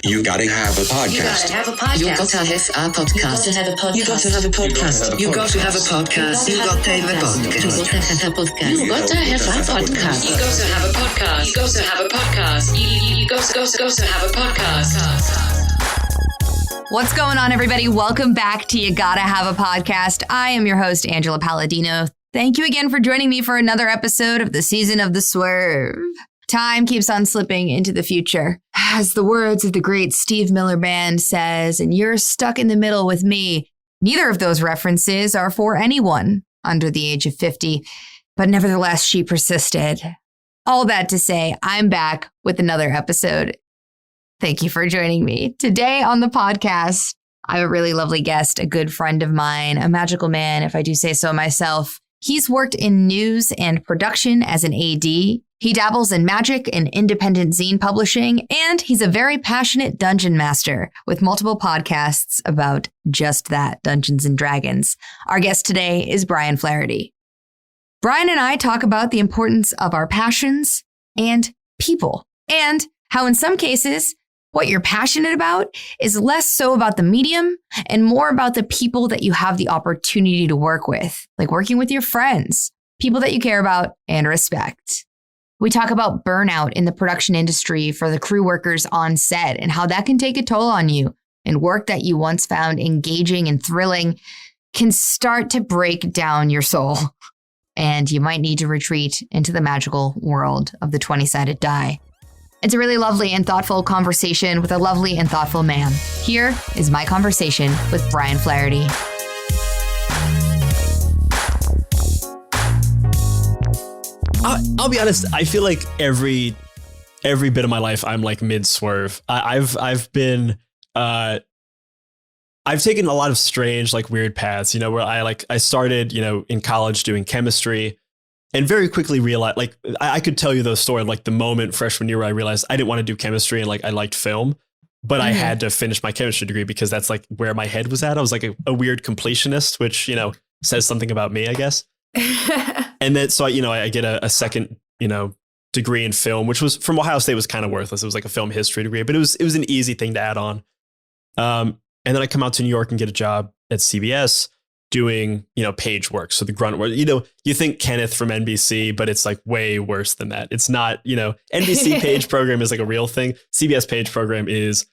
You gotta have a podcast. You gotta have a podcast. You gotta have a podcast. You gotta have a podcast. You gotta have a podcast. You gotta have a podcast. You gotta have a podcast. You gotta have a podcast. You gotta have a podcast. What's going on, everybody? Welcome back to You Gotta Have a Podcast. I am your host, Angela Palladino. Thank you again for joining me for another episode of the Season of the Swerve. Time keeps on slipping into the future. As the words of the great Steve Miller Band says, and you're stuck in the middle with me. Neither of those references are for anyone under the age of 50, but nevertheless, she persisted. All that to say, I'm back with another episode. Thank you for joining me. Today on the podcast, I have a really lovely guest, a good friend of mine, a magical man, if I do say so myself. He's worked in news and production as an AD. He dabbles in magic and independent zine publishing, and he's a very passionate dungeon master with multiple podcasts about just that, Dungeons and Dragons. Our guest today is Brian Flaherty. Brian and I talk about the importance of our passions and people, and how in some cases, what you're passionate about is less so about the medium and more about the people that you have the opportunity to work with, like working with your friends, people that you care about and respect. We talk about burnout in the production industry for the crew workers on set and how that can take a toll on you, and work that you once found engaging and thrilling can start to break down your soul. And you might need to retreat into the magical world of the 20-sided die. It's a really lovely and thoughtful conversation with a lovely and thoughtful man. Here is my conversation with Brian Flaherty. I'll be honest. I feel like every bit of my life, I'm like mid swerve. I've taken a lot of strange, like weird paths, where I started, in college doing chemistry, and very quickly realized, like, I could tell you the story of like the moment freshman year where I realized I didn't want to do chemistry and like I liked film, but I had to finish my chemistry degree because that's like where my head was at. I was like a weird completionist, which, says something about me, I guess. And then, so, I get a second, degree in film, which was from Ohio State, was kind of worthless. It was like a film history degree, but it was an easy thing to add on. And then I come out to New York and get a job at CBS doing, page work. So the grunt work, you think Kenneth from NBC, but it's like way worse than that. It's not, NBC page program is like a real thing. CBS page program is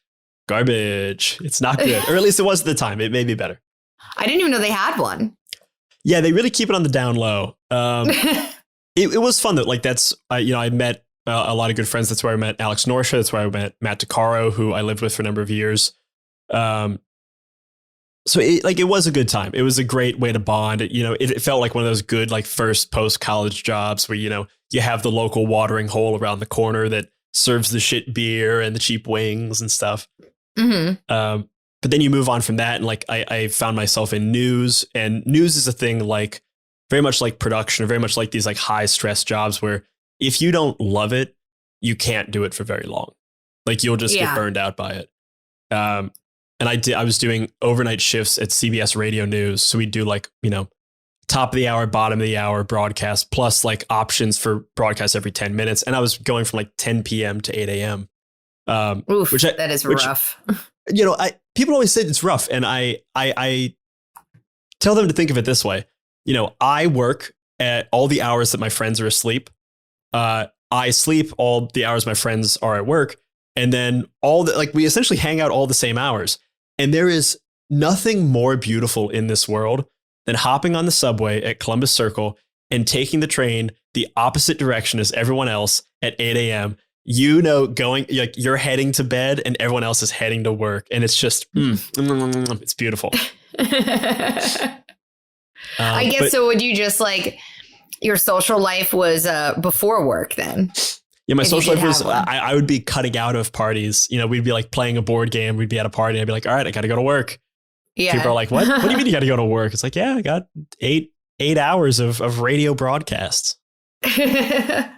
garbage. It's not good. Or at least it was at the time. It may be better. I didn't even know they had one. Yeah, they really keep it on the down low. It was fun though. Like that's, I met a lot of good friends. That's where I met Alex Norsha. That's where I met Matt DeCaro, who I lived with for a number of years. So it was a good time. It was a great way to bond. It felt like one of those good, like first post-college jobs where, you have the local watering hole around the corner that serves the shit beer and the cheap wings and stuff. Mm-hmm. But then you move on from that, and like I found myself in news, and news is a thing like very much like production, or very much like these like high stress jobs where if you don't love it, you can't do it for very long. Like you'll just get burned out by it. And I was doing overnight shifts at CBS Radio News, so we do like top of the hour, bottom of the hour broadcast, plus like options for broadcast every 10 minutes, and I was going from like 10 p.m. to 8 a.m. That is rough. People always say it's rough, and I tell them to think of it this way. I work at all the hours that my friends are asleep. I sleep all the hours my friends are at work, and then we essentially hang out all the same hours. And there is nothing more beautiful in this world than hopping on the subway at Columbus Circle and taking the train the opposite direction as everyone else at 8 a.m. Going like you're heading to bed and everyone else is heading to work. And it's just, it's beautiful. I guess so. Would you just like your social life was before work then? Yeah, my social life was, I would be cutting out of parties. We'd be like playing a board game. We'd be at a party. And I'd be like, all right, I got to go to work. Yeah. People are like, what? What do you mean you got to go to work? It's like, yeah, I got eight hours of radio broadcasts. But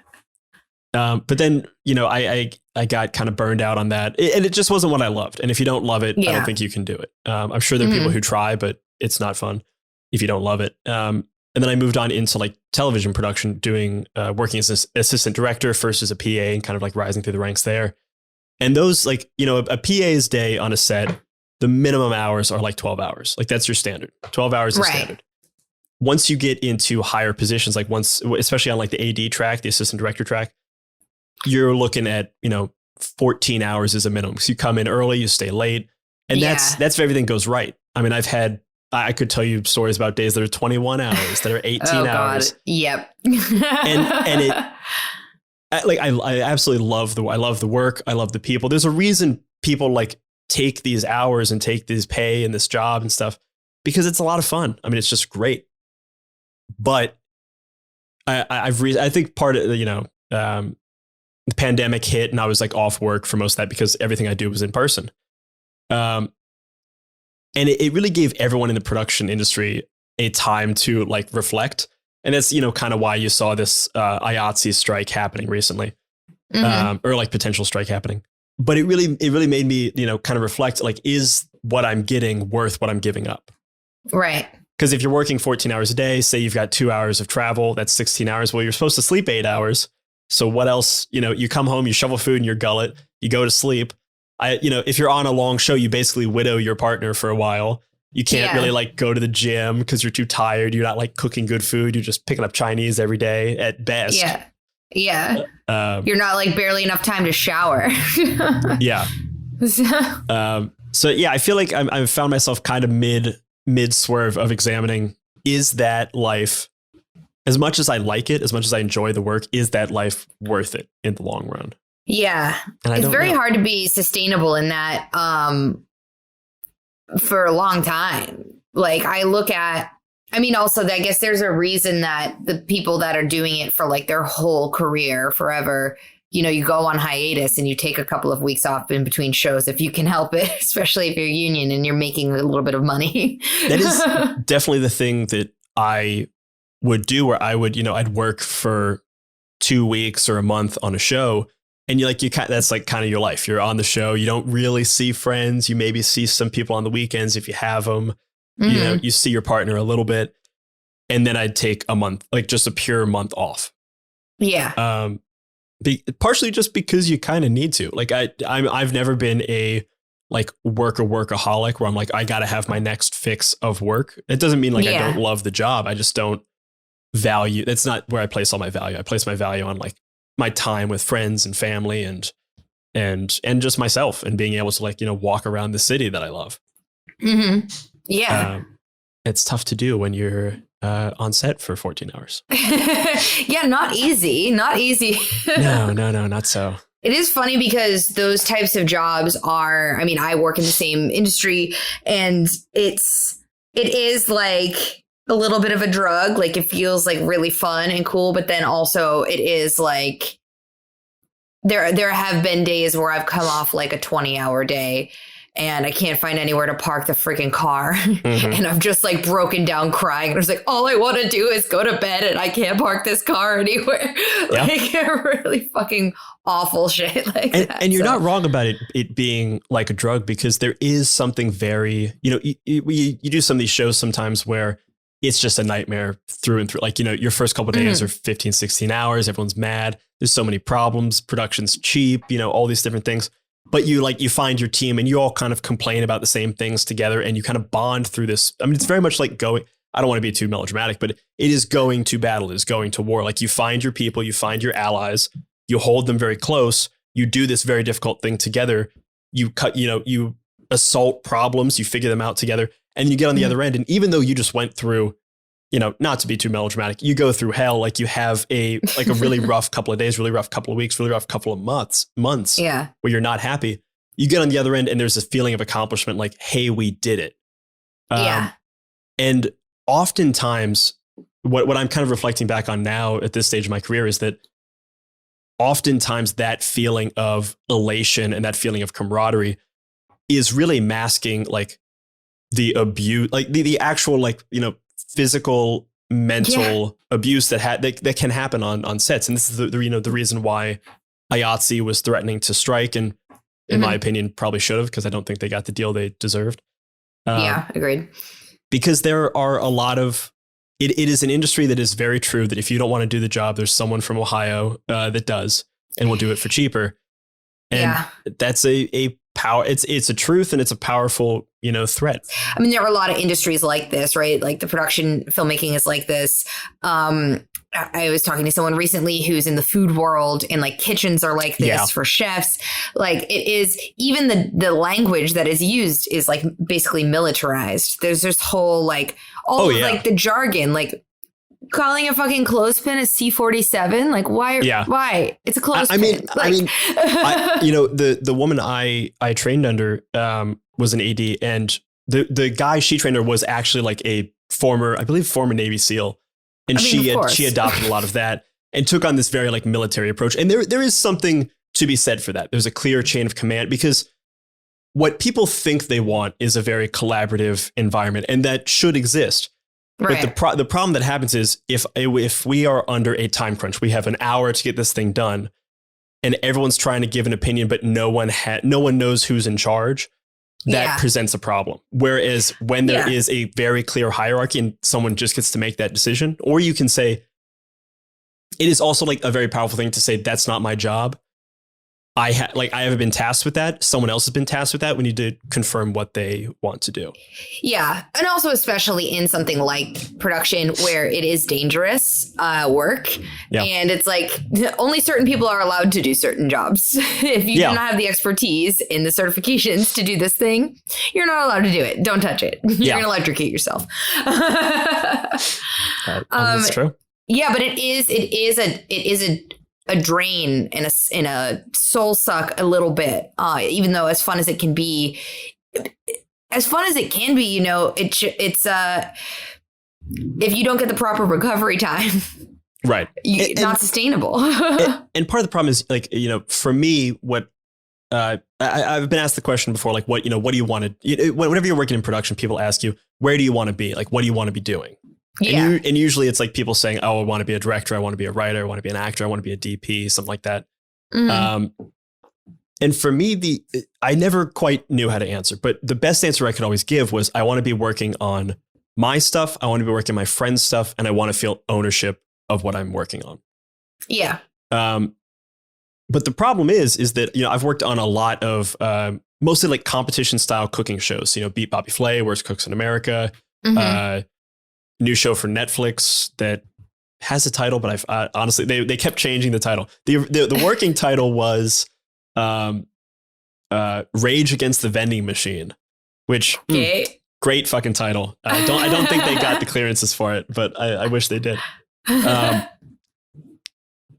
then, I got kind of burned out on that, and it just wasn't what I loved. And if you don't love it, I don't think you can do it. I'm sure there are people who try, but it's not fun if you don't love it. And then I moved on into like television production, doing working as an assistant director, first as a PA and kind of like rising through the ranks there. And those, like, you know, a PA's day on a set, the minimum hours are like 12 hours. Like that's your standard. 12 hours is standard. Once you get into higher positions, like especially on like the AD track, the assistant director track, you're looking at, you know, 14 hours is a minimum. So you come in early, you stay late. And that's if everything goes right. I mean, I could tell you stories about days that are 21 hours, that are 18 hours. God. Yep. and I absolutely love I love the work. I love the people. There's a reason people like take these hours and take this pay and this job and stuff, because it's a lot of fun. I mean, it's just great. But I think part of, you know, the pandemic hit and I was like off work for most of that because everything I do was in person. And it really gave everyone in the production industry a time to like reflect. And that's, you know, kind of why you saw this IATSE strike happening recently, or like potential strike happening. But it really made me, you know, kind of reflect, like, is what I'm getting worth what I'm giving up? Right. Because if you're working 14 hours a day, say you've got 2 hours of travel, that's 16 hours. Well, you're supposed to sleep 8 hours. So what else? You know, you come home, you shovel food in your gullet, you go to sleep. You know, if you're on a long show, you basically widow your partner for a while. You can't really like go to the gym because you're too tired. You're not like cooking good food. You're just picking up Chinese every day at best. Yeah. Yeah. You're not like barely enough time to shower. Yeah. So yeah, I feel like I've found myself kind of mid swerve of examining, is that life, as much as I like it, as much as I enjoy the work, is that life worth it in the long run? Yeah. It's very hard to be sustainable in that for a long time. Like I look at, I mean, also I guess there's a reason that the people that are doing it for like their whole career forever, you know, you go on hiatus and you take a couple of weeks off in between shows if you can help it, especially if you're union and you're making a little bit of money. That is definitely the thing that I would do, where I would, you know, I'd work for 2 weeks or a month on a show. And that's like kind of your life. You're on the show. You don't really see friends. You maybe see some people on the weekends if you have them. Mm-hmm. You know, you see your partner a little bit. And then I'd take a month, like just a pure month off. Yeah. Partially just because you kind of need to. Like I've never been a like workaholic where I'm like, I got to have my next fix of work. It doesn't mean like I don't love the job. I just don't value. That's not where I place all my value. I place my value on like my time with friends and family and just myself and being able to like, you know, walk around the city that I love. Mm-hmm. Yeah. It's tough to do when you're on set for 14 hours. Yeah. Not easy. Not easy. No, not so. It is funny because those types of jobs are, I mean, I work in the same industry and it is like a little bit of a drug. Like it feels like really fun and cool, but then also it is like there have been days where I've come off like a 20-hour day and I can't find anywhere to park the freaking car. Mm-hmm. And I'm just like broken down crying. And I was like, all I want to do is go to bed and I can't park this car anywhere. Yeah. Like really fucking awful shit like that. And you're not wrong about it being like a drug, because there is something very, you know, you do some of these shows sometimes where it's just a nightmare through and through. Like, you know, your first couple of days are 15, 16 hours. Everyone's mad. There's so many problems. Production's cheap, you know, all these different things. But you find your team and you all kind of complain about the same things together and you kind of bond through this. I mean, it's very much like going, I don't want to be too melodramatic, but it is going to battle, it is going to war. Like you find your people, you find your allies, you hold them very close. You do this very difficult thing together. You assault problems, you figure them out together. And you get on the other end. And even though you just went through, you know, not to be too melodramatic, you go through hell, like you have a really rough couple of days, really rough couple of weeks, really rough couple of months, where you're not happy. You get on the other end and there's this feeling of accomplishment, like, hey, we did it. And oftentimes what I'm kind of reflecting back on now at this stage of my career is that oftentimes that feeling of elation and that feeling of camaraderie is really masking like the abuse, like the actual, like, you know, physical, mental abuse that can happen on sets. And this is the reason why IATSE was threatening to strike, and in my opinion, probably should have, because I don't think they got the deal they deserved. Agreed. Because there are a lot of, it is an industry that is very true that if you don't want to do the job, there's someone from Ohio that does, and will do it for cheaper. And that's a power. It's a truth, and it's a powerful, threat. I mean, there are a lot of industries like this, right? Like the production filmmaking is like this. I was talking to someone recently who's in the food world, and like kitchens are like this for chefs. Like it is, even the language that is used is like basically militarized. There's this whole like like the jargon, like calling a fucking clothespin a C-47. Like why? Why? It's a clothespin. The woman I trained under was an AD, and the guy she trained under was actually like a former Navy SEAL. And she adopted a lot of that and took on this very like military approach. And there is something to be said for that. There's a clear chain of command, because what people think they want is a very collaborative environment, and that should exist. Right. But the problem that happens is if we are under a time crunch, we have an hour to get this thing done, and everyone's trying to give an opinion, but no one knows who's in charge. That presents a problem. Whereas when there is a very clear hierarchy and someone just gets to make that decision, or you can say, it is also like a very powerful thing to say, that's not my job. I haven't been tasked with that. Someone else has been tasked with that. We need to confirm what they want to do. Yeah. And also, especially in something like production where it is dangerous work. Yeah. And it's like only certain people are allowed to do certain jobs. If you do not have the expertise in the certifications to do this thing, you're not allowed to do it. Don't touch it. You're going to electrocute yourself. That's true. Yeah, but it is a drain and a soul suck a little bit, even though as fun as it can be, it's if you don't get the proper recovery time, right, it's not sustainable. and part of the problem is for me, what I've been asked the question before, like what do you want to, whenever you're working in production, people ask you, where do you want to be? Like, what do you want to be doing? Yeah. And usually it's like people saying, oh, I want to be a director. I want to be a writer. I want to be an actor. I want to be a DP, something like that. Mm-hmm. And for me, I never quite knew how to answer, but the best answer I could always give was, I want to be working on my stuff. I want to be working on my friend's stuff. And I want to feel ownership of what I'm working on. Yeah. But the problem is that, I've worked on a lot of mostly like competition style cooking shows, Beat Bobby Flay, Worst Cooks in America, new show for Netflix that has a title, but I've honestly, they kept changing the title. The working title was Rage Against the Vending Machine, which great fucking title. I don't think they got the clearances for it, but I wish they did.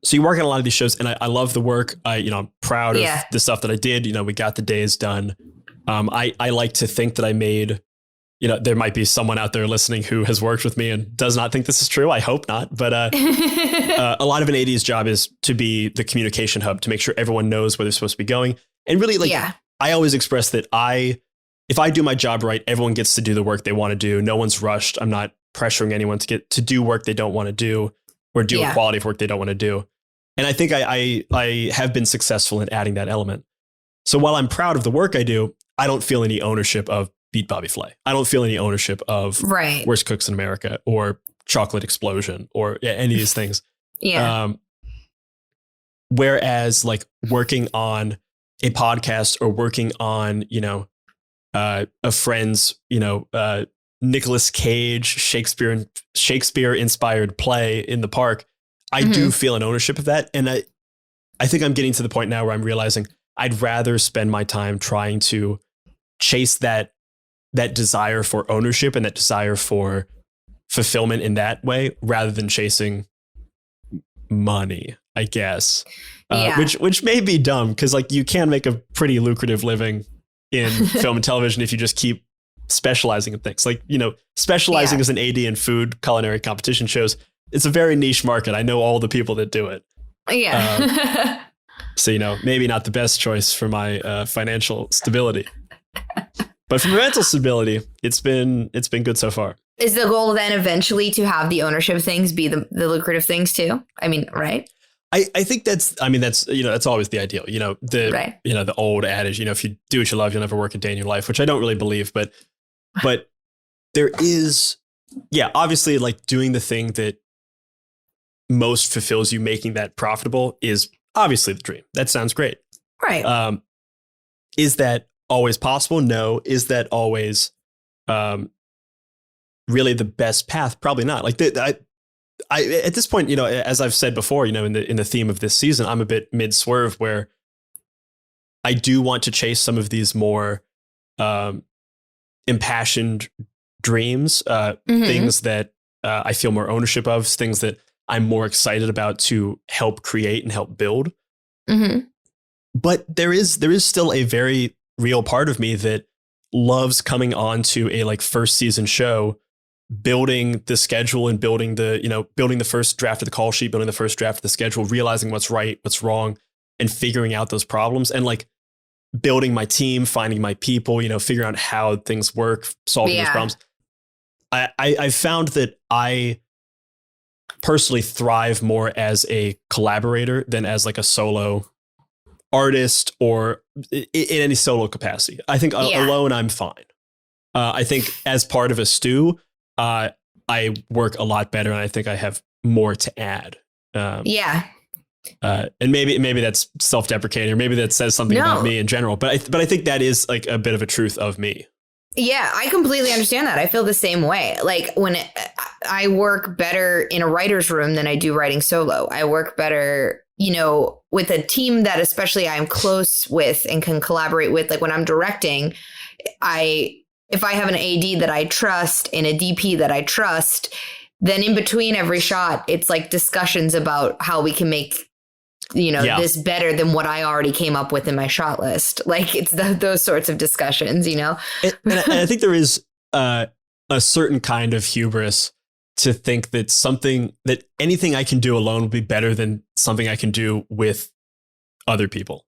So you work on a lot of these shows, and I love the work. I'm proud of the stuff that I did. We got the days done. I like to think that I made, there might be someone out there listening who has worked with me and does not think this is true. I hope not. But a lot of an AD's job is to be the communication hub, to make sure everyone knows where they're supposed to be going. And really, I always express that if I do my job right, everyone gets to do the work they want to do. No one's rushed. I'm not pressuring anyone to get to do work they don't want to do, or do a quality of work they don't want to do. And I think I have been successful in adding that element. So while I'm proud of the work I do, I don't feel any ownership of Beat Bobby Flay. I don't feel any ownership of Worst Cooks in America or Chocolate Explosion or any of these things. Whereas like working on a podcast or working on, a friend's, Nicolas Cage Shakespeare inspired play in the park, I do feel an ownership of that. And I think I'm getting to the point now where I'm realizing I'd rather spend my time trying to chase that desire for ownership and that desire for fulfillment in that way, rather than chasing money, I guess. Which may be dumb, because like you can make a pretty lucrative living in film and television if you just keep specializing in things. Like, specializing as an AD in food culinary competition shows, it's a very niche market. I know all the people that do it. Yeah. So, maybe not the best choice for my financial stability. But for mental stability, it's been good so far. Is the goal then eventually to have the ownership things be the lucrative things too? I mean, right? I think that's that's always the ideal. The old adage, if you do what you love, you'll never work a day in your life, which I don't really believe, but there is, obviously like doing the thing that most fulfills you, making that profitable is obviously the dream. That sounds great. Right. Is that always possible? No. Is that always really the best path? Probably not. Like I at this point, as I've said before, in the theme of this season, I'm a bit mid-swerve where I do want to chase some of these more impassioned dreams, things that I feel more ownership of, things that I'm more excited about to help create and help build. Mm-hmm. But there is still a very real part of me that loves coming on to a like first season show, building the schedule and building the first draft of the call sheet, building the first draft of the schedule, realizing what's right, what's wrong, and figuring out those problems, and like building my team, finding my people, figuring out how things work, solving those problems. I found that I personally thrive more as a collaborator than as like a solo artist or in any solo capacity. I think alone I'm fine. I think as part of a stew, I work a lot better, and I think I have more to add. And maybe that's self-deprecating, or maybe that says something about me in general. But I think that is like a bit of a truth of me. Yeah, I completely understand that. I feel the same way. Like when I work better in a writer's room than I do writing solo. I work better, with a team that especially I'm close with and can collaborate with. Like when I'm directing, if I have an AD that I trust and a DP that I trust, then in between every shot, it's like discussions about how we can make, this better than what I already came up with in my shot list. Like it's those sorts of discussions, And I think there is a certain kind of hubris to think that anything I can do alone will be better than something I can do with other people.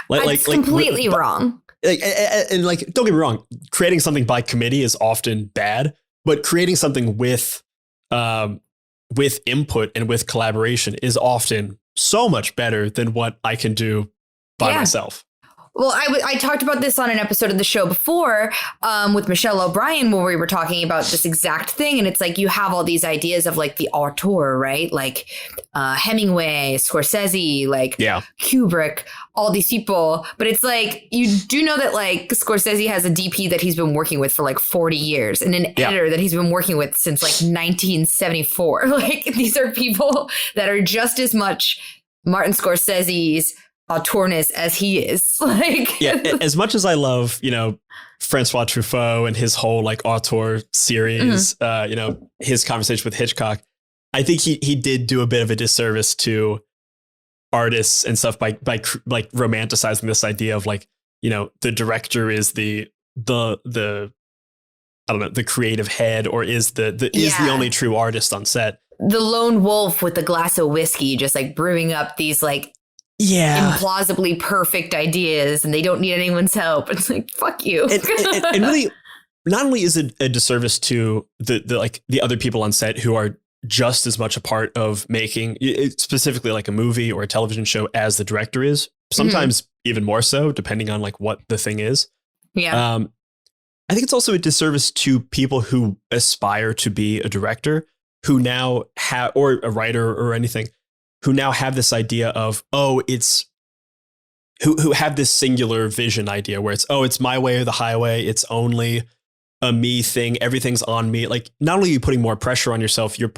It's completely wrong. And like, don't get me wrong, creating something by committee is often bad, but creating something with input and with collaboration is often so much better than what I can do by myself. Well, I talked about this on an episode of the show before with Michelle O'Brien, where we were talking about this exact thing. And it's like you have all these ideas of like the auteur, right? Like Hemingway, Scorsese, like Kubrick, all these people. But it's like you do know that like Scorsese has a DP that he's been working with for like 40 years and an editor that he's been working with since like 1974. Like these are people that are just as much Martin Scorsese's auteurness as he is. Like as much as I love, Francois Truffaut and his whole like auteur series, his conversation with Hitchcock, I think he did do a bit of a disservice to artists and stuff by like romanticizing this idea of like, the director is the I don't know, the creative head, or is the only true artist on set. The lone wolf with a glass of whiskey, just like brewing up these like implausibly perfect ideas, and they don't need anyone's help. It's like, fuck you. and really, not only is it a disservice to the other people on set who are just as much a part of making specifically like a movie or a television show as the director is, sometimes even more so, depending on like what the thing is. I think it's also a disservice to people who aspire to be a director, who now have, or a writer or anything, who now have this idea of, who have this singular vision idea where it's my way or the highway. It's only a me thing. Everything's on me. Like, not only are you putting more pressure on yourself, you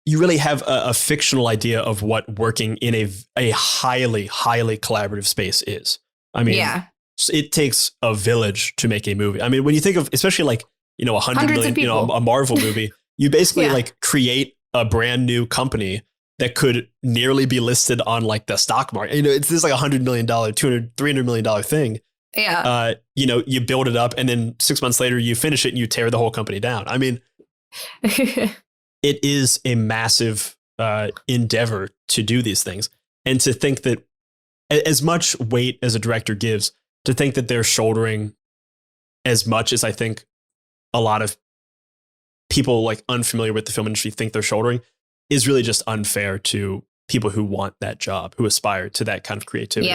really have a fictional idea of what working in a highly, highly collaborative space is. I mean, it takes a village to make a movie. I mean, when you think of, especially like, 100 million, a Marvel movie, you basically like create a brand new company that could nearly be listed on like the stock market. It's this like $100 million, $200-300 million thing. You build it up, and then 6 months later you finish it and you tear the whole company down. I mean, it is a massive endeavor to do these things. And to think that as much weight as a director gives, to think that they're shouldering as much as I think a lot of people like unfamiliar with the film industry think they're shouldering, is really just unfair to people who want that job, who aspire to that kind of creativity.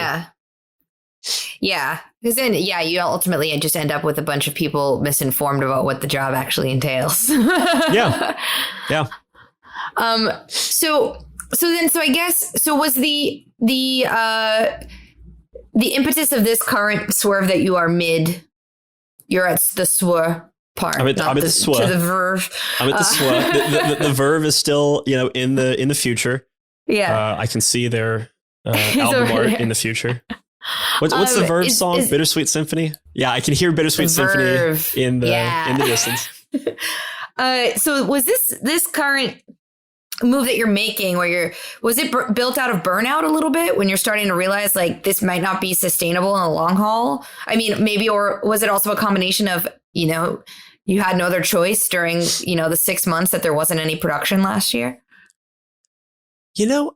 Because then, you ultimately just end up with a bunch of people misinformed about what the job actually entails. So So I guess, so was the impetus of this current swerve that you are you're at the swerve part. I'm at the swerve. To the verve. I'm at the swerve. The verve is still, in the future. Yeah. I can see their album art in the future. What's the Verve song? Bittersweet Symphony? Yeah, I can hear Bittersweet Symphony in the distance. So was this current move that you're making was it built out of burnout a little bit when you're starting to realize like this might not be sustainable in the long haul? I mean, maybe, or was it also a combination of, you had no other choice during, the 6 months that there wasn't any production last year?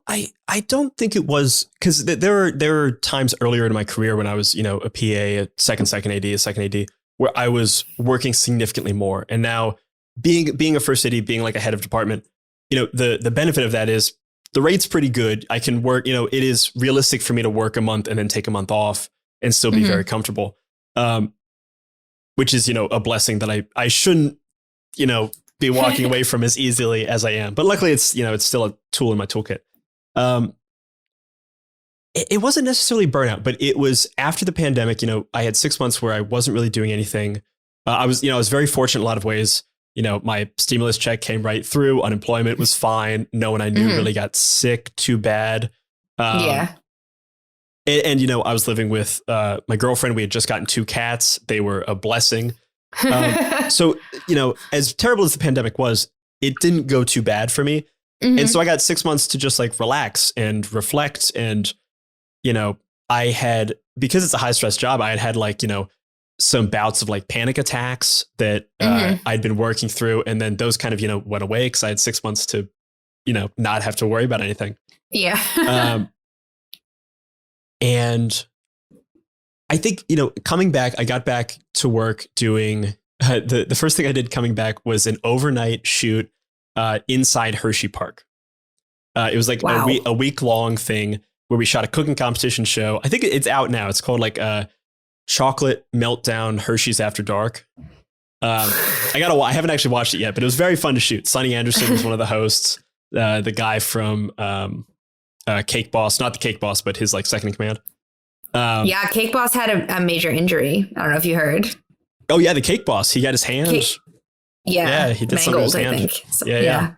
I don't think it was, because there were times earlier in my career when I was, a PA, a second AD, a second AD, where I was working significantly more. And now being a first AD, being like a head of department, the benefit of that is the rate's pretty good. I can work, it is realistic for me to work a month and then take a month off and still be very comfortable. Which is, a blessing that I shouldn't, be walking away from as easily as I am. But luckily it's still a tool in my toolkit. It wasn't necessarily burnout, but it was after the pandemic. I had 6 months where I wasn't really doing anything. I was very fortunate in a lot of ways. My stimulus check came right through. Unemployment was fine. No one I knew really got sick too bad. And I was living with my girlfriend. We had just gotten 2 cats. They were a blessing. So, as terrible as the pandemic was, it didn't go too bad for me. And so I got 6 months to just like relax and reflect. And, I had, because it's a high stress job, I had like, some bouts of like panic attacks that I'd been working through. And then those kind of, went away because I had 6 months to, not have to worry about anything. Yeah. And I think, coming back, I got back to work doing the first thing I did coming back was an overnight shoot inside Hershey Park. It was like a week long thing where we shot a cooking competition show. I think it's out now. It's called like Chocolate Meltdown Hershey's After Dark. I haven't actually watched it yet, but it was very fun to shoot. Sonny Anderson was one of the hosts. The guy from Cake Boss, not the Cake Boss, but his like second in command. Cake Boss had a major injury. I don't know if you heard. Oh yeah, the Cake Boss. He got his hand. Yeah, he did something with his hand. I think. So, yeah.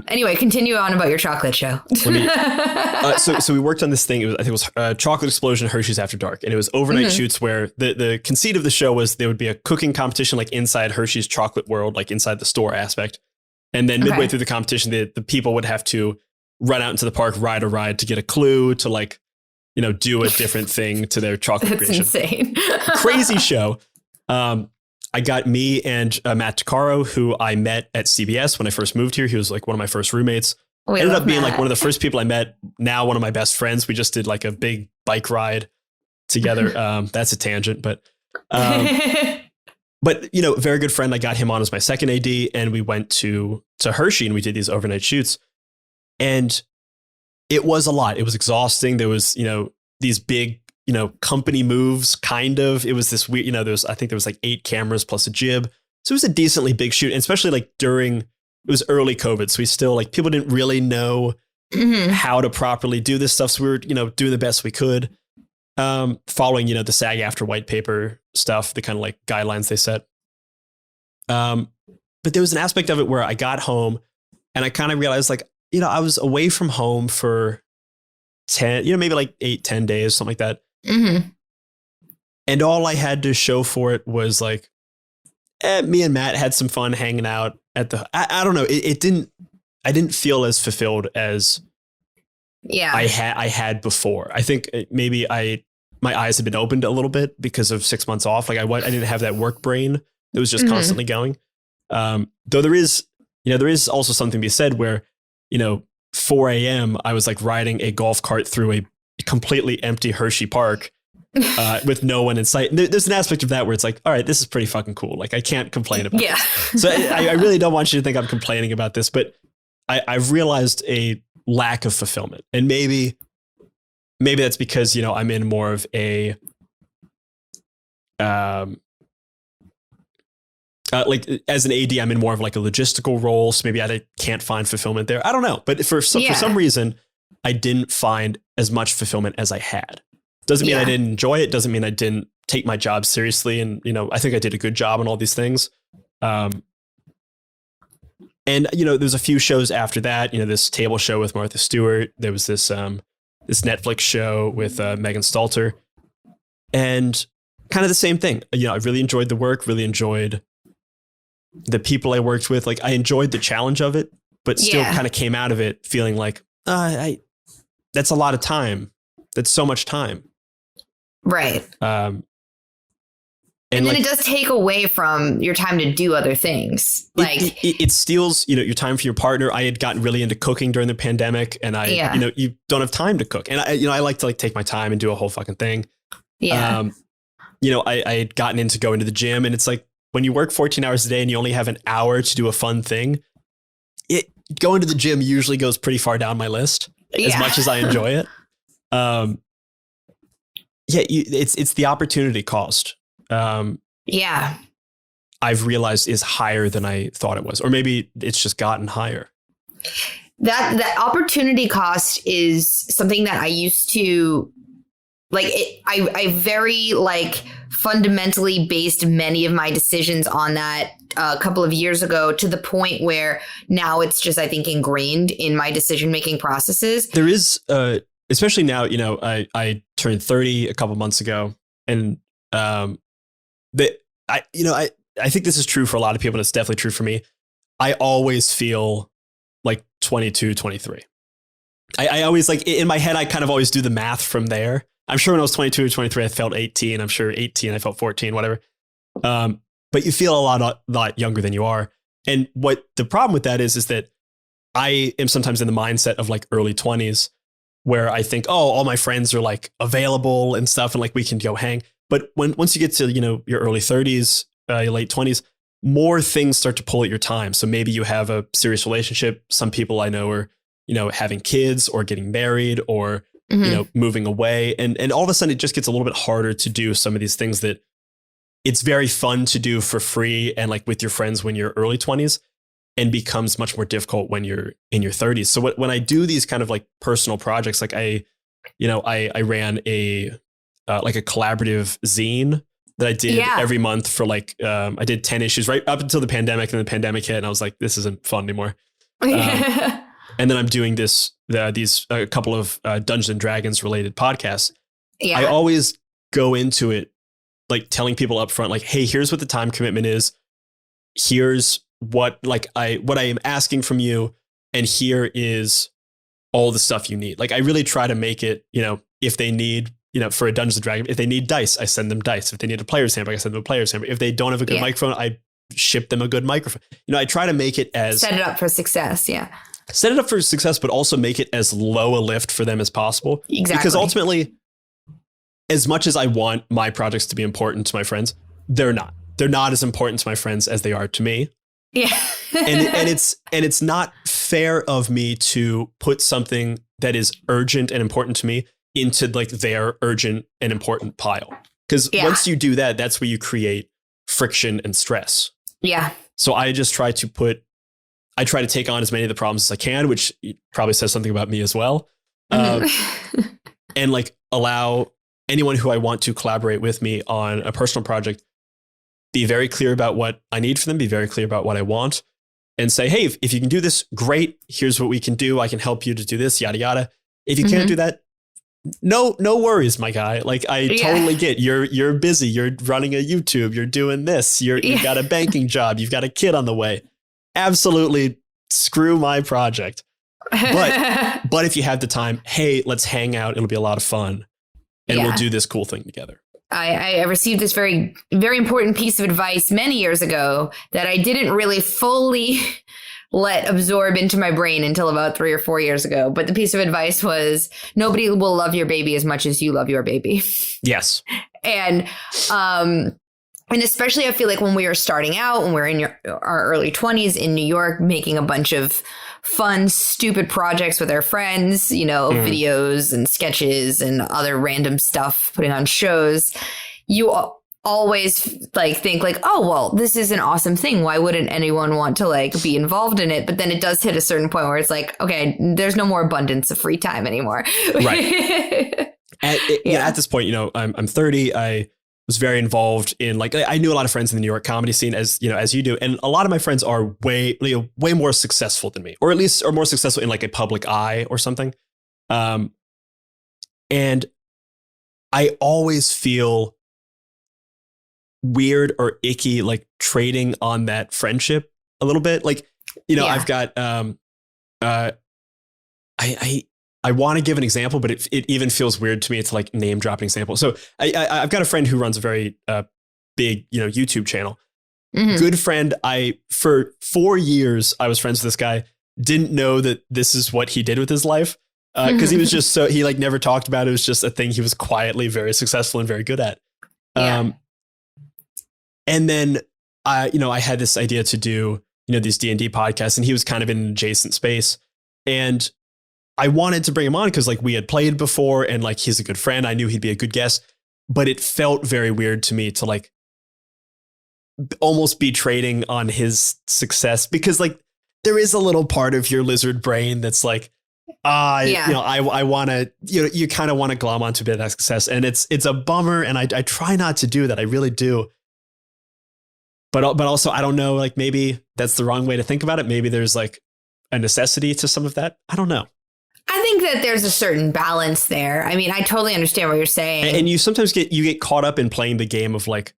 Anyway, continue on about your chocolate show. So we worked on this thing. I think it was Chocolate Explosion Hershey's After Dark, and it was overnight shoots where the conceit of the show was there would be a cooking competition like inside Hershey's chocolate world, like inside the store aspect, and then midway through the competition, the people would have to run out into the park, ride a ride to get a clue to like, do a different thing to their chocolate That's creation. Insane. Crazy show. I got me and Matt Tuccaro, who I met at CBS when I first moved here. He was like one of my first roommates. Ended up being like one of the first people I met. Now one of my best friends. We just did like a big bike ride together. That's a tangent, but very good friend. I got him on as my second AD, and we went to Hershey and we did these overnight shoots. And it was a lot. It was exhausting. There was, these big, company moves, kind of. It was this weird, I think there was like 8 cameras plus a jib. So it was a decently big shoot, and especially like it was early COVID. So we still like, people didn't really know how to properly do this stuff. So we were, doing the best we could, following, the SAG-AFTRA white paper stuff, the kind of like guidelines they set. But there was an aspect of it where I got home and I kind of realized like, I was away from home for 10, maybe like 8-10 days, something like that. And all I had to show for it was like, me and Matt had some fun hanging out at I don't know. I didn't feel as fulfilled as I had before. I think maybe my eyes had been opened a little bit because of 6 months off. Like I didn't have that work brain that was just constantly going. Though there is also something to be said where, 4 a.m. I was like riding a golf cart through a completely empty Hershey Park with no one in sight. There's an aspect of that where it's like, all right, this is pretty fucking cool. Like I can't complain about it. So I really don't want you to think I'm complaining about this, but I've realized a lack of fulfillment. And maybe that's because, I'm in more of a, Like as an AD, I'm in more of like a logistical role. So maybe I can't find fulfillment there. I don't know. But for some reason, I didn't find as much fulfillment as I had. Doesn't mean I didn't enjoy it. Doesn't mean I didn't take my job seriously. And, I think I did a good job on all these things. And, there's a few shows after that, this table show with Martha Stewart. There was this Netflix show with Megan Stalter, and kind of the same thing. I really enjoyed the work, really enjoyed the people I worked with. Like I enjoyed the challenge of it, but still kind of came out of it feeling like, that's a lot of time. That's so much time. Right. And then it does take away from your time to do other things. Like it steals, your time for your partner. I had gotten really into cooking during the pandemic, and you don't have time to cook. And I like to take my time and do a whole fucking thing. Yeah. I had gotten into going to the gym, and it's like when you work 14 hours a day and you only have an hour to do a fun thing, going to the gym usually goes pretty far down my list as much as I enjoy it. It's the opportunity cost. I've realized is higher than I thought it was, or maybe it's just gotten higher. That opportunity cost is something that I used to like. I very fundamentally based many of my decisions on that a couple of years ago, to the point where now it's just, I think, ingrained in my decision making processes. There is, especially now, I turned 30 a couple months ago, and I think this is true for a lot of people, and it's definitely true for me. I always feel like 22, 23. I always in my head, I kind of always do the math from there. I'm sure when I was 22 or 23, I felt 18. I'm sure 18, I felt 14, whatever. But you feel a lot younger than you are. And what the problem with that is that I am sometimes in the mindset of early 20s, where I think, all my friends are available and stuff, and we can go hang. But once you get to, your early 30s, your late 20s, more things start to pull at your time. So maybe you have a serious relationship. Some people I know are, having kids or getting married or, moving away. And all of a sudden it just gets a little bit harder to do some of these things that it's very fun to do for free and with your friends when you're early 20s, and becomes much more difficult when you're in your 30s. So when I do these kind of personal projects, I ran a collaborative zine that I did every month for I did 10 issues right up until the pandemic, and the pandemic hit, and I was like, this isn't fun anymore. And then I'm doing these a couple of Dungeons and Dragons related podcasts. Yeah. I always go into it telling people up front, hey, here's what the time commitment is. Here's what I am asking from you, and here is all the stuff you need. I really try to make it, if they need, for a Dungeons and Dragons, if they need dice, I send them dice. If they need a player's handbook, I send them a player's handbook. If they don't have a good microphone, I ship them a good microphone. I try to make it as set it up for success. Yeah. Set it up for success, but also make it as low a lift for them as possible. Exactly. Because ultimately, as much as I want my projects to be important to my friends, they're not. They're not as important to my friends as they are to me. Yeah. and it's not fair of me to put something that is urgent and important to me into their urgent and important pile. Because once you do that, that's where you create friction and stress. Yeah. So I just try to take on as many of the problems as I can, which probably says something about me as well. And allow anyone who I want to collaborate with me on a personal project, be very clear about what I need for them, be very clear about what I want, and say, hey, if you can do this, great. Here's what we can do. I can help you to do this, yada, yada. If you can't do that, no worries, my guy. I totally get you're busy. You're running a YouTube. You're doing this. You've got a banking job. You've got a kid on the way. Absolutely screw my project. But if you have the time, hey, let's hang out. It'll be a lot of fun. And we'll do this cool thing together. I received this very, very important piece of advice many years ago that I didn't really fully let absorb into my brain until about 3 or 4 years ago. But the piece of advice was, nobody will love your baby as much as you love your baby. Yes. And especially I feel like when we were starting out, when we were in our early 20s in New York, making a bunch of fun, stupid projects with our friends, videos and sketches and other random stuff, putting on shows. always like think like, oh, well, this is an awesome thing. Why wouldn't anyone want to like be involved in it? But then it does hit a certain point where it's like, okay, there's no more abundance of free time anymore. Right. At this point, I'm 30. I was very involved in like, I knew a lot of friends in the New York comedy scene as you do. And a lot of my friends are way more successful than me, or at least are more successful in like a public eye or something. And I always feel weird or icky, like trading on that friendship a little bit. Like, I've got, I want to give an example, but it even feels weird to me to like name drop an example. So I've got a friend who runs a very big, YouTube channel. Mm-hmm. Good friend. For 4 years, I was friends with this guy. Didn't know that this is what he did with his life. Because he was just he like never talked about it. It was just a thing he was quietly very successful and very good at. And then I had this idea to do, these D&D podcasts, and he was kind of in an adjacent space. And I wanted to bring him on because like we had played before and like he's a good friend. I knew he'd be a good guest, but it felt very weird to me to like almost be trading on his success, because like there is a little part of your lizard brain that's like, I want to, you kind of want to glom onto a bit of that success, and it's a bummer. And I try not to do that. I really do. But also, I don't know, like maybe that's the wrong way to think about it. Maybe there's like a necessity to some of that. I don't know. I think that there's a certain balance there. I mean, I totally understand what you're saying. And you sometimes get caught up in playing the game of like,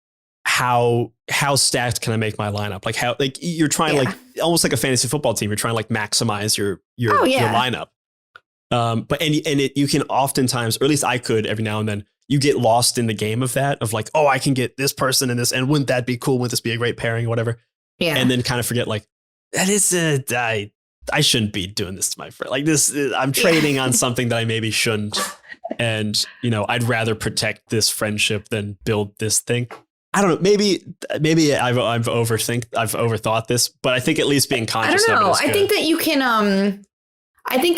how stacked can I make my lineup? Like how, like you're trying like almost like a fantasy football team. You're trying to like maximize your lineup. But you can oftentimes, or at least I could every now and then, you get lost in the game of that, of like, oh, I can get this person and this, and wouldn't that be cool? Wouldn't this be a great pairing or whatever? Yeah. And then kind of forget like, that is I shouldn't be doing this to my friend. Like this, I'm trading on something that I maybe shouldn't. And, I'd rather protect this friendship than build this thing. I don't know. Maybe I've overthought this, but I think at least being conscious of it is good. I think that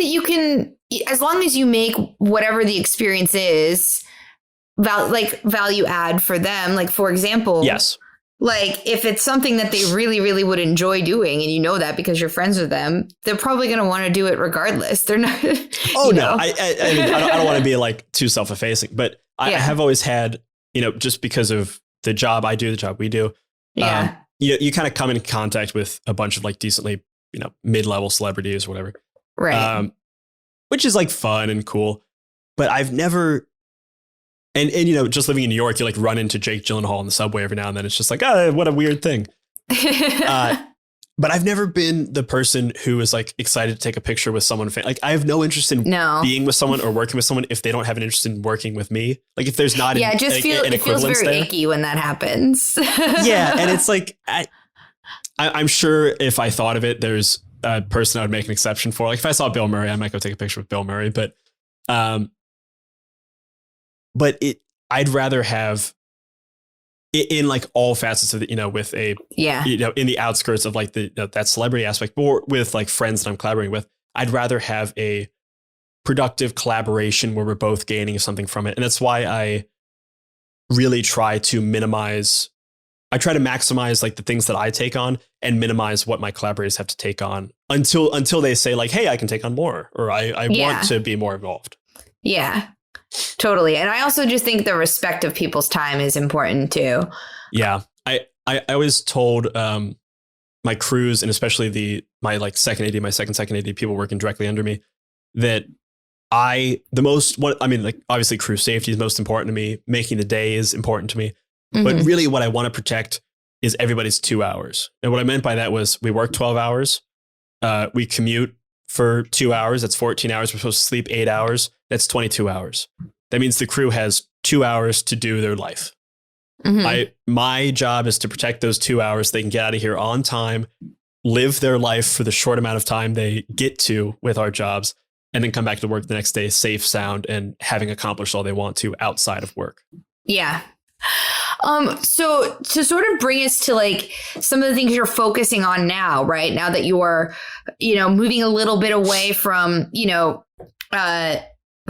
you can, as long as you make whatever the experience is, value add for them. Like, for example, yes. Like if it's something that they really, really would enjoy doing, and that because you're friends with them, they're probably going to want to do it regardless. They're not. Oh, no. I mean, I don't want to be like too self-effacing, but I have always had, just because of the job I do, the job we do. Yeah. You kind of come in contact with a bunch of like decently, mid-level celebrities or whatever. Right. Which is like fun and cool, but I've never. And just living in New York, you like run into Jake Gyllenhaal on the subway every now and then. It's just like, oh, what a weird thing. But I've never been the person who is like excited to take a picture with someone. Like I have no interest in being with someone or working with someone if they don't have an interest in working with me. Like if there's not it feels very icky when that happens. Yeah. And it's like, I'm sure if I thought of it, there's a person I would make an exception for. Like if I saw Bill Murray, I might go take a picture with Bill Murray, but I'd rather have it in like all facets of the, with a, in the outskirts of like that celebrity aspect, or with like friends that I'm collaborating with, I'd rather have a productive collaboration where we're both gaining something from it. And that's why I really try to maximize like the things that I take on and minimize what my collaborators have to take on until they say like, hey, I can take on more, or I want to be more involved. Yeah. Totally. And I also just think the respect of people's time is important too. Yeah. I always told my crews, and especially my second AD people working directly under me, that obviously crew safety is most important to me. Making the day is important to me. Mm-hmm. But really what I want to protect is everybody's 2 hours. And what I meant by that was we work 12 hours. We commute for 2 hours. That's 14 hours. We're supposed to sleep 8 hours. That's 22 hours. That means the crew has 2 hours to do their life. Mm-hmm. My job is to protect those 2 hours. They can get out of here on time, live their life for the short amount of time they get to with our jobs, and then come back to work the next day, safe, sound, and having accomplished all they want to outside of work. Yeah. So to sort of bring us to like some of the things you're focusing on now, right? Now that you are, moving a little bit away from,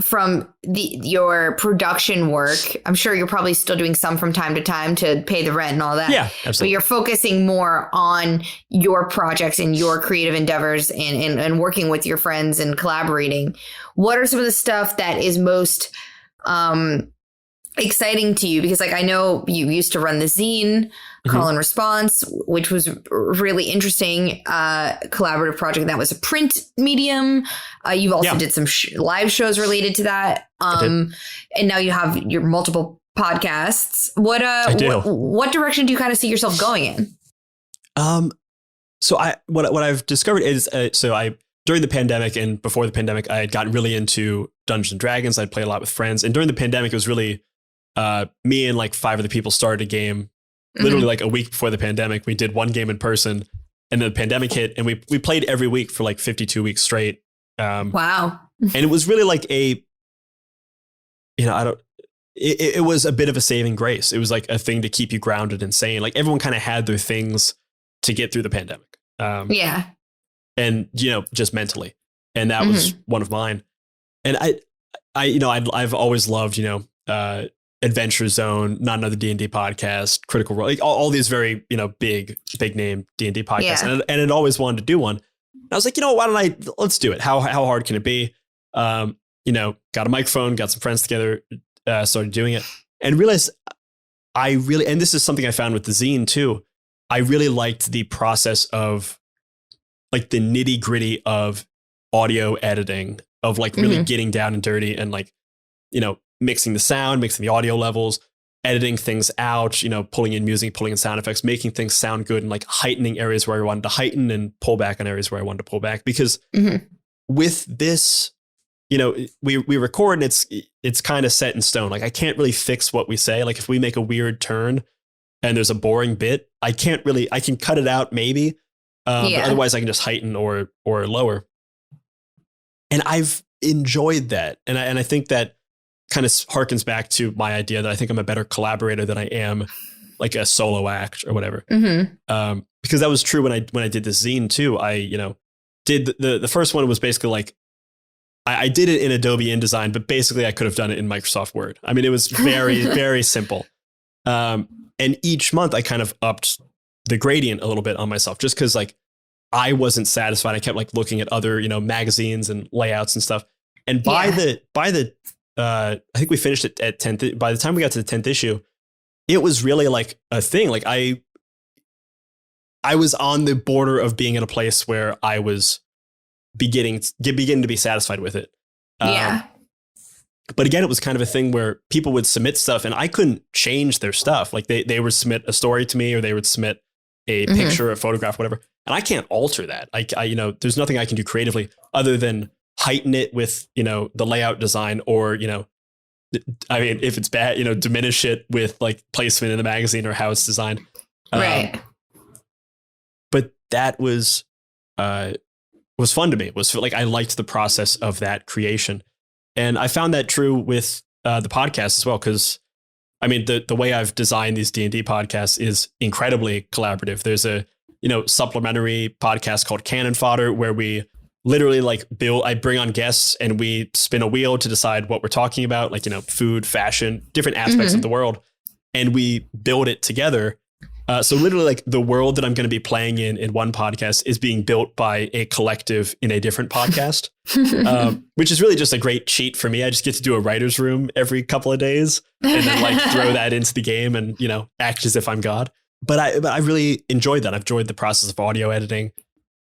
from your production work, I'm sure you're probably still doing some from time to time to pay the rent and all that. Yeah, absolutely. But you're focusing more on your projects and your creative endeavors and working with your friends and collaborating. What are some of the stuff that is most exciting to you? Because like I know you used to run the zine Call and Response, which was really interesting collaborative project that was a print medium. You've also did some live shows related to that. And now you have your multiple podcasts. What direction do you kind of see yourself going in? So what I've discovered is during the pandemic and before the pandemic, I had gotten really into Dungeons and Dragons. I'd play a lot with friends, and during the pandemic, it was really me and like 5 other people started a game. Literally like a week before the pandemic, we did one game in person, and then the pandemic hit, and we played every week for like 52 weeks straight. Wow. And it was really like it was a bit of a saving grace. It was like a thing to keep you grounded and sane. Like everyone kind of had their things to get through the pandemic. And, just mentally. And that was one of mine. And I've always loved, Adventure Zone, Not Another D&D Podcast, Critical Role, like all these very, big name D&D podcasts. And I'd always wanted to do one. And I was like, why don't let's do it. How hard can it be? Got a microphone, got some friends together, started doing it, and realized and this is something I found with the zine too. I really liked the process of like the nitty gritty of audio editing, of like really getting down and dirty and like, mixing the sound, mixing the audio levels, editing things out, pulling in music, pulling in sound effects, making things sound good, and like heightening areas where I wanted to heighten and pull back on areas where I wanted to pull back. Because with this, we record and it's kind of set in stone. Like I can't really fix what we say. Like if we make a weird turn and there's a boring bit, I can cut it out maybe. But otherwise I can just heighten or lower. And I've enjoyed that. And I think that kind of harkens back to my idea that I think I'm a better collaborator than I am like a solo act or whatever. Because that was true when I did this zine too. I, did the first one was basically like, I did it in Adobe InDesign, but basically I could have done it in Microsoft Word. I mean, it was very, very simple. And each month I kind of upped the gradient a little bit on myself just because like I wasn't satisfied. I kept like looking at other, magazines and layouts and stuff. And by the I think we finished it at 10th. By the time we got to the 10th issue, it was really like a thing. Like I was on the border of being in a place where I was beginning to be satisfied with it. But again, it was kind of a thing where people would submit stuff and I couldn't change their stuff. Like they would submit a story to me, or they would submit a picture, a photograph, whatever. And I can't alter that. I there's nothing I can do creatively other than heighten it with, the layout design, or, if it's bad, diminish it with like placement in the magazine or how it's designed. Right. But that was fun to me. It was like, I liked the process of that creation. And I found that true with the podcast as well. Cause I mean, the way I've designed these D&D podcasts is incredibly collaborative. There's a, supplementary podcast called Cannon Fodder, where we literally like I bring on guests and we spin a wheel to decide what we're talking about, like, food, fashion, different aspects of the world. And we build it together. So literally like the world that I'm going to be playing in one podcast is being built by a collective in a different podcast, which is really just a great cheat for me. I just get to do a writer's room every couple of days and then like throw that into the game and, act as if I'm God. But I really enjoyed that. I've enjoyed the process of audio editing,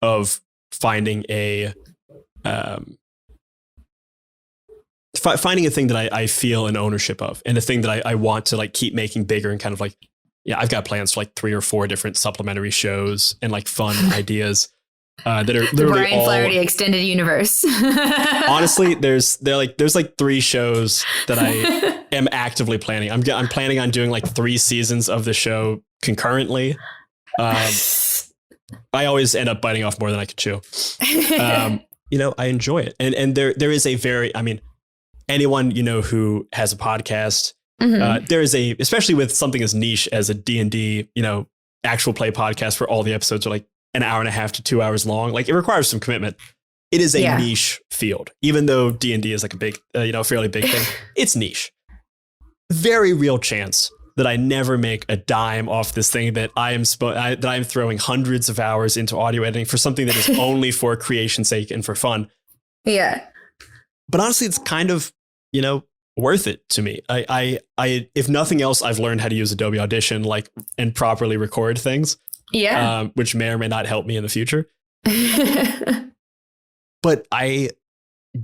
of finding finding a thing that I feel an ownership of, and a thing that I want to like keep making bigger, and kind of like, I've got plans for like 3 or 4 different supplementary shows and like fun ideas that are literally Brian Flaherty extended universe. Honestly, there's 3 shows that I am actively planning. I'm planning on doing like 3 seasons of the show concurrently. I always end up biting off more than I could chew. I enjoy it. And there is a very, anyone, who has a podcast, there is especially with something as niche as a D&D, actual play podcast where all the episodes are like an hour and a half to 2 hours long. Like it requires some commitment. it is a niche field, even though D&D is like a big, fairly big thing. It's niche. Very real chance that I never make a dime off this thing that I'm throwing hundreds of hours into audio editing for something that is only for creation's sake and for fun. Yeah. But honestly, it's kind of, worth it to me. I if nothing else, I've learned how to use Adobe Audition, and properly record things. Yeah. Which may or may not help me in the future. But I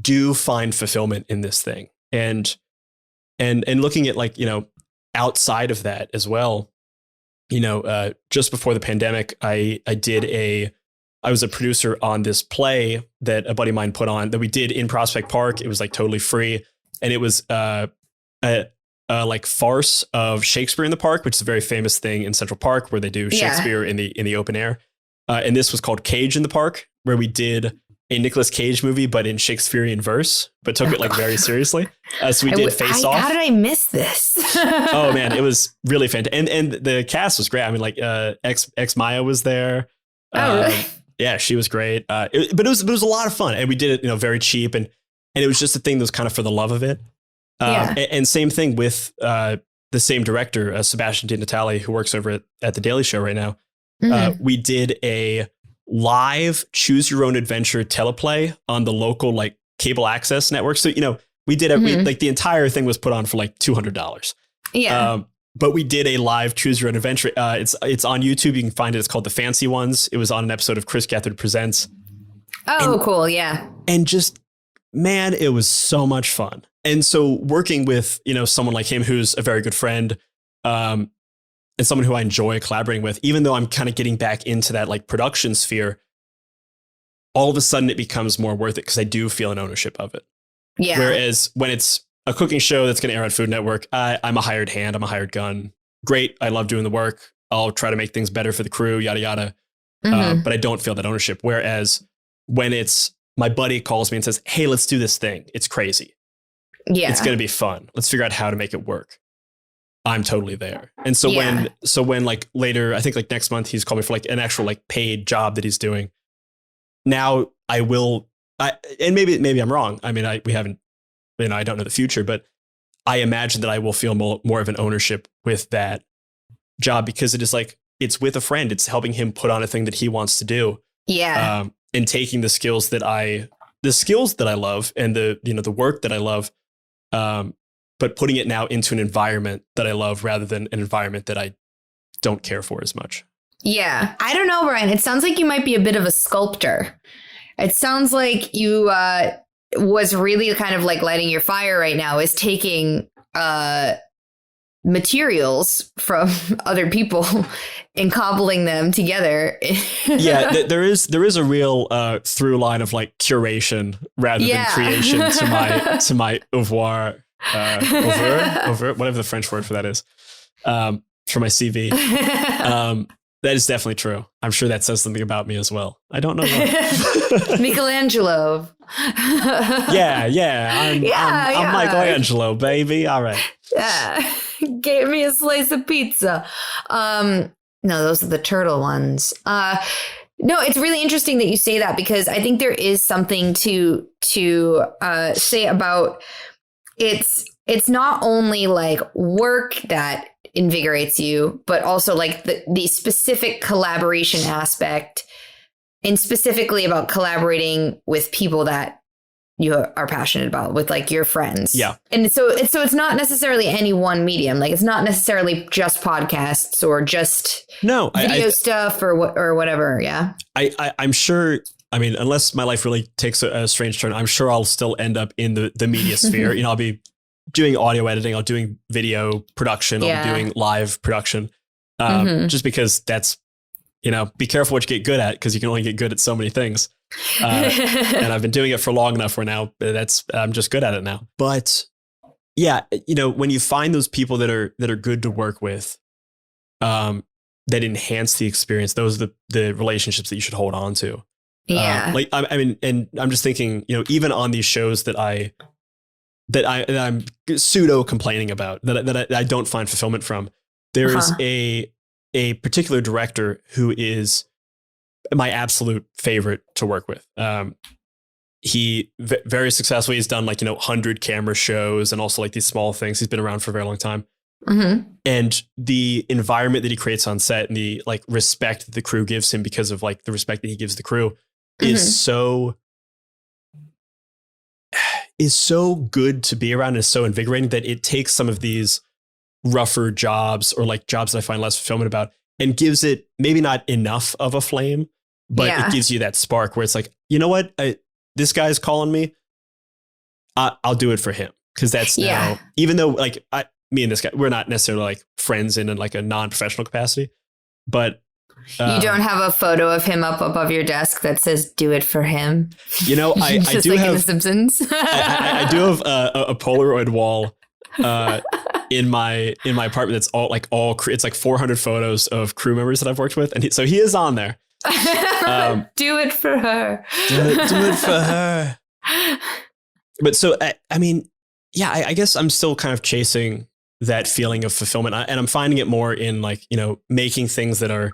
do find fulfillment in this thing. And looking at outside of that as well, just before the pandemic, I was a producer on this play that a buddy of mine put on that we did in Prospect Park. It was totally free. And it was a farce of Shakespeare in the Park, which is a very famous thing in Central Park where they do Shakespeare in the open air. And this was called Cage in the Park, where we did a Nicolas Cage movie, but in Shakespearean verse, but took it very seriously. So we did Face Off. How did I miss this? Oh man, it was really fantastic. And the cast was great. I mean, ex Maya was there. Oh, really? Yeah, she was great. But it was a lot of fun, and we did it, very cheap, and it was just a thing that was kind of for the love of it. And same thing with the same director, Sebastian Di Natale, who works over at the Daily Show right now. Mm-hmm. We did a live choose your own adventure teleplay on the local cable access network. So, we did the entire thing was put on for $200. Yeah. But we did a live choose your own adventure. It's on YouTube. You can find it. It's called The Fancy Ones. It was on an episode of Chris Gethard Presents. Oh, cool. Yeah. And just, man, it was so much fun. And so working with, someone like him, who's a very good friend, and someone who I enjoy collaborating with, even though I'm kind of getting back into that production sphere, all of a sudden it becomes more worth it because I do feel an ownership of it. Yeah. Whereas when it's a cooking show that's going to air on Food Network, I'm a hired hand. I'm a hired gun. Great. I love doing the work. I'll try to make things better for the crew, yada, yada. Mm-hmm. But I don't feel that ownership. Whereas when it's my buddy calls me and says, hey, let's do this thing. It's crazy. Yeah. It's going to be fun. Let's figure out how to make it work. I'm totally there. And so when later, I think next month, he's called me for an actual paid job that he's doing. Now I will, and maybe I'm wrong. I mean, we haven't, I don't know the future, but I imagine that I will feel more of an ownership with that job because it is it's with a friend. It's helping him put on a thing that he wants to do. Yeah. And taking the skills that I love and the work that I love, but putting it now into an environment that I love rather than an environment that I don't care for as much. Yeah. I don't know, Brian. It sounds like you might be a bit of a sculptor. It sounds like you was really kind of lighting your fire right now is taking materials from other people and cobbling them together. Yeah, there is a real through line of curation rather than creation to my oeuvre. Whatever the French word for that is, for my CV. That is definitely true. I'm sure that says something about me as well. I don't know what. Michelangelo. I'm Michelangelo, baby. All right. Yeah. Gave me a slice of pizza. No, those are the turtle ones. No, it's really interesting that you say that because I think there is something to say about it's not only work that invigorates you, but also the specific collaboration aspect and specifically about collaborating with people that you are passionate about with your friends. Yeah. And so it's not necessarily any one medium. It's not necessarily just podcasts or just video stuff or whatever. Yeah. I'm sure. I mean, unless my life really takes a strange turn, I'm sure I'll still end up in the media sphere. I'll be doing audio editing, I'll doing video production, I'll be doing live production. Just because that's, be careful what you get good at because you can only get good at so many things. And I've been doing it for long enough where now I'm just good at it now. But yeah, when you find those people that are good to work with, that enhance the experience, those are the relationships that you should hold on to. Yeah. I mean, and I'm just thinking, even on these shows that I'm pseudo complaining about, that I don't find fulfillment from, there is a particular director who is my absolute favorite to work with. he very successfully has done like, 100 camera shows and also like these small things. He's been around for a very long time. Mm-hmm. And the environment that he creates on set and the like respect that the crew gives him because of like the respect that he gives the crew is so good to be around and is so invigorating that it takes some of these rougher jobs or like jobs that I find less fulfillment about and gives it maybe not enough of a flame, but it gives you that spark where it's like, you know what? This guy's calling me. I'll do it for him. Cause that's now, even though like me and this guy, we're not necessarily like friends in like a non-professional capacity, but you don't have a photo of him up above your desk that says "Do it for him." I just do like have in The Simpsons. I do have a Polaroid wall in my apartment that's it's like 400 photos of crew members that I've worked with, and so he is on there. Do it for her. Do it for her. But so I mean, yeah, I guess I'm still kind of chasing that feeling of fulfillment, and I'm finding it more in like making things that are.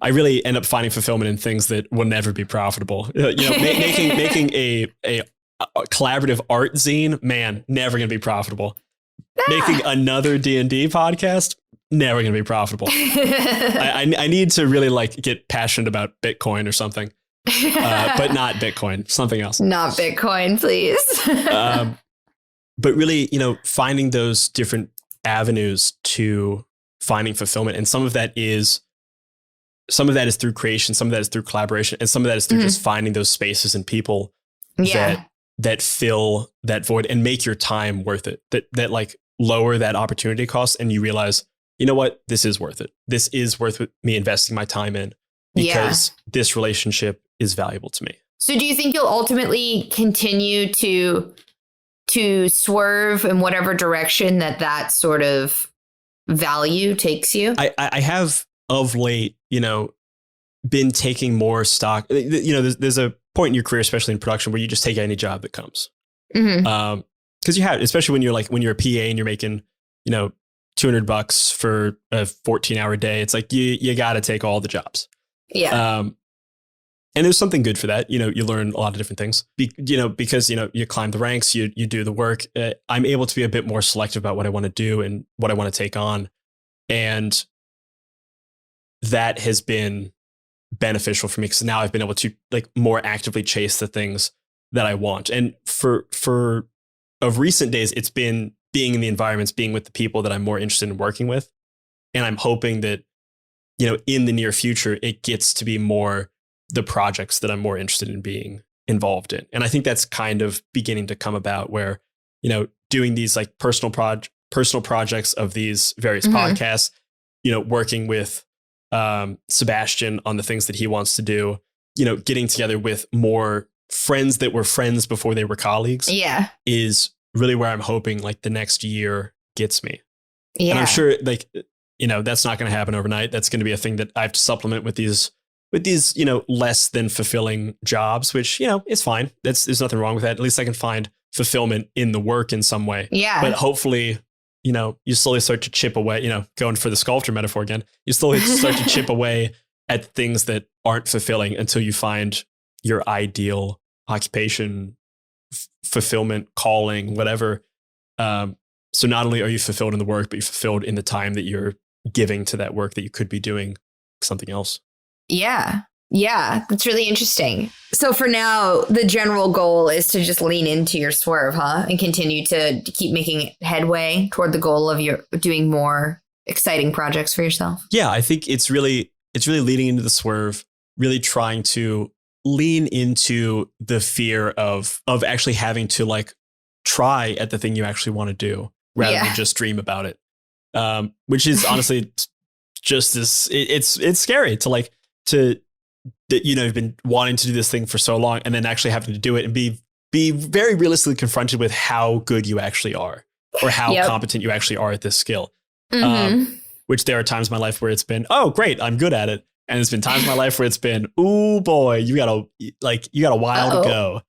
I really end up finding fulfillment in things that will never be profitable. Making a collaborative art zine, man, never going to be profitable. Making another D&D podcast, never going to be profitable. I need to really like get passionate about Bitcoin or something, but not Bitcoin, something else. Not Bitcoin, please. But really, finding those different avenues to finding fulfillment, and some of that is through creation, some of that is through collaboration, and some of that is through just finding those spaces and people that fill that void and make your time worth it. That like lower that opportunity cost, and you realize, you know what, this is worth it. This is worth me investing my time in because this relationship is valuable to me. So do you think you'll ultimately continue to swerve in whatever direction that sort of value takes you? I have of late, been taking more stock. There's a point in your career, especially in production, where you just take any job that comes. Because you have, especially when you're a PA and you're making, $200 for a 14-hour day. It's like you got to take all the jobs. Yeah. And there's something good for that. You learn a lot of different things. Because you climb the ranks, you do the work. I'm able to be a bit more selective about what I want to do and what I want to take on, and that has been beneficial for me because now I've been able to like more actively chase the things that I want. And for of recent days, it's been being in the environments, being with the people that I'm more interested in working with. And I'm hoping that, in the near future, it gets to be more the projects that I'm more interested in being involved in. And I think that's kind of beginning to come about where, doing these like personal projects of these various podcasts, working with Sebastian on the things that he wants to do, getting together with more friends that were friends before they were colleagues is really where I'm hoping like the next year gets me. And I'm sure like, that's not going to happen overnight. That's going to be a thing that I have to supplement with these, less than fulfilling jobs, which, is fine. There's nothing wrong with that. At least I can find fulfillment in the work in some way. Yeah. But hopefully, you slowly start to chip away, going for the sculptor metaphor again, you slowly start to chip away at things that aren't fulfilling until you find your ideal occupation, fulfillment, calling, whatever. So not only are you fulfilled in the work, but you're fulfilled in the time that you're giving to that work that you could be doing something else. Yeah. Yeah, that's really interesting. So for now, the general goal is to just lean into your swerve, huh? And continue to keep making headway toward the goal of your doing more exciting projects for yourself. Yeah, I think it's really leading into the swerve, really trying to lean into the fear of actually having to like try at the thing you actually want to do rather than just dream about it. Which is honestly just this, it's scary that you've been wanting to do this thing for so long and then actually having to do it and be very realistically confronted with how good you actually are or how competent you actually are at this skill. Which there are times in my life where it's been, oh great, I'm good at it. And there's been times in my life where it's been, oh boy, you got a while to go.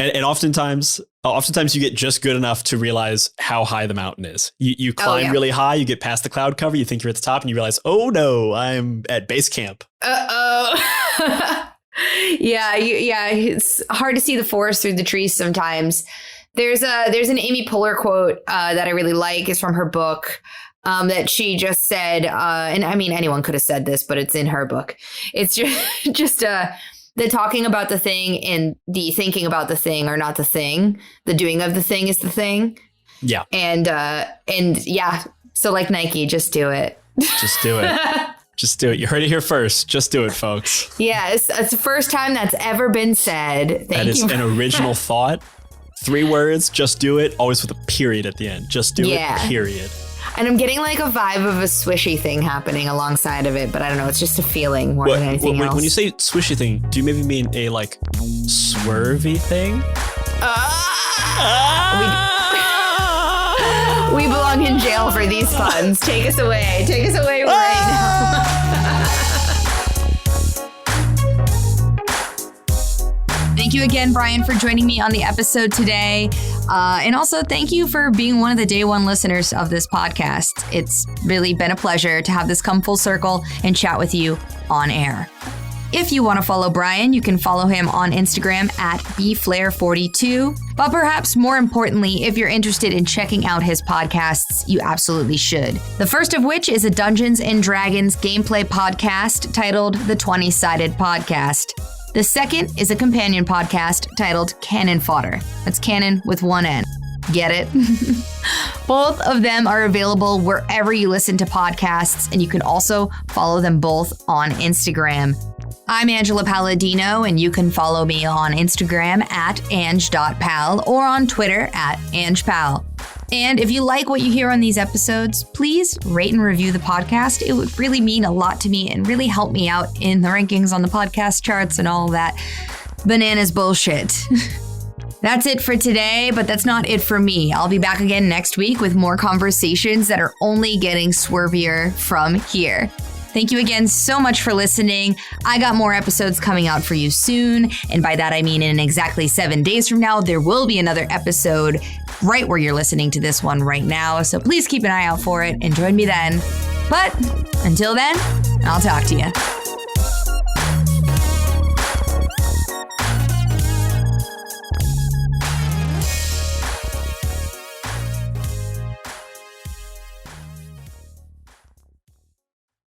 And oftentimes you get just good enough to realize how high the mountain is. You climb really high, you get past the cloud cover, you think you're at the top and you realize, oh no, I'm at base camp. Yeah, it's hard to see the forest through the trees sometimes. There's an Amy Poehler quote that I really like. It's from her book that she just said, and I mean, anyone could have said this, but it's in her book. It's just the talking about the thing and the thinking about the thing are not the thing. The doing of the thing is the thing. Yeah. And yeah, so like Nike, just do it. Just do it. Just do it. You heard it here first. Just do it, folks. Yes, it's the first time that's ever been said. That is an original thought. 3 words, just do it, always with a period at the end. Just do it, period. And I'm getting like a vibe of a swishy thing happening alongside of it, but I don't know. It's just a feeling more than anything else. When you say swishy thing, do you maybe mean a like swervy thing? We belong in jail for these puns. Take us away. Take us away right now. Thank you again, Brian, for joining me on the episode today. And also, thank you for being one of the day one listeners of this podcast. It's really been a pleasure to have this come full circle and chat with you on air. If you want to follow Brian, you can follow him on Instagram at bflair42. But perhaps more importantly, if you're interested in checking out his podcasts, you absolutely should. The first of which is a Dungeons & Dragons gameplay podcast titled The 20-Sided Podcast. The second is a companion podcast titled Cannon Fodder. That's canon with 1 N. Get it? Both of them are available wherever you listen to podcasts, and you can also follow them both on Instagram. I'm Angela Palladino, and you can follow me on Instagram at ange.pal or on Twitter at angepal. And if you like what you hear on these episodes, please rate and review the podcast. It would really mean a lot to me and really help me out in the rankings on the podcast charts and all that bananas bullshit. That's it for today, but that's not it for me. I'll be back again next week with more conversations that are only getting swervier from here. Thank you again so much for listening. I got more episodes coming out for you soon. And by that, I mean in exactly 7 days from now, there will be another episode right where you're listening to this one right now. So please keep an eye out for it and join me then. But until then, I'll talk to you.